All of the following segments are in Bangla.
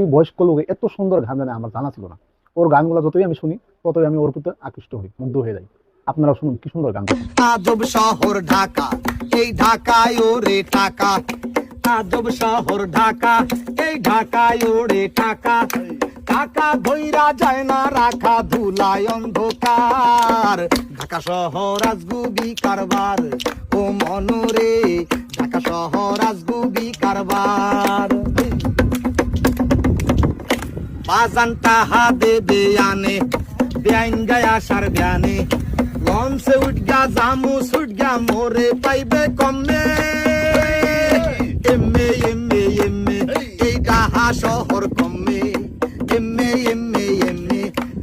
এই বয়স্ক লোক এত সুন্দর গান জানে আমার জানা ছিল না। ওর গানগুলো যতই আমি শুনি ততই আমি ওর প্রতি আকৃষ্ট হই, মুগ্ধ হয়ে যাই। আপনারা শুনুন কি সুন্দর গান। আজব শহর ঢাকা, এই ঢাকায় ওরে টাকা। আজব শহর ঢাকা, এই ঢাকায় ওরে টাকা। টাকা ধইরা যায় না রাখা, ধুলায় অন্ধকার। ঢাকা শহর আজগুবি কারবার, ও মনরে ঢাকা শহর আজগুবি কারবার। বাজান টাহা দেবে আনে, বেআইন গায় আসার জ্ঞানে। লঞ্চে উঠ গা জামু ছুট গা মোরে পাইবে কমে। এমে এমে এমে এই ডাহা শহর কমে। এমে এমে এমে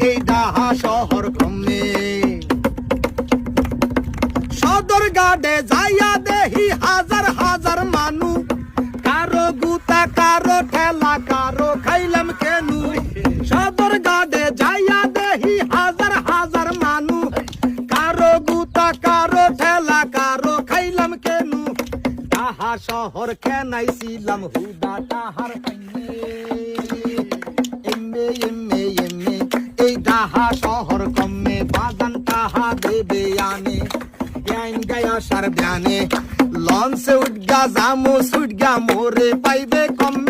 এই ডাহা শহর কমে। সদর গাড়ে যাইয়া দেহি হাজার হাজার মানু। কারো গুতা কারো ঠেলা কারো খাইলাম কেনু। সদর গাড়ে যাইয়া দেহি হাজার হাজার মানু। কারো গুতা কারো ঠেলা কারো খাইলাম কেনু। তাহা শহর কেনাইছিলাম হুদা তাহার পাইনে। এমে এমে এমে এই ডাহা শহর কমে। বাজান তাহা দেবে আনে, জ্ঞান গায়া সার ব্যানে। লঞ্চে উঠ গা জামু ছুট গা মোরে পাইবে কমে।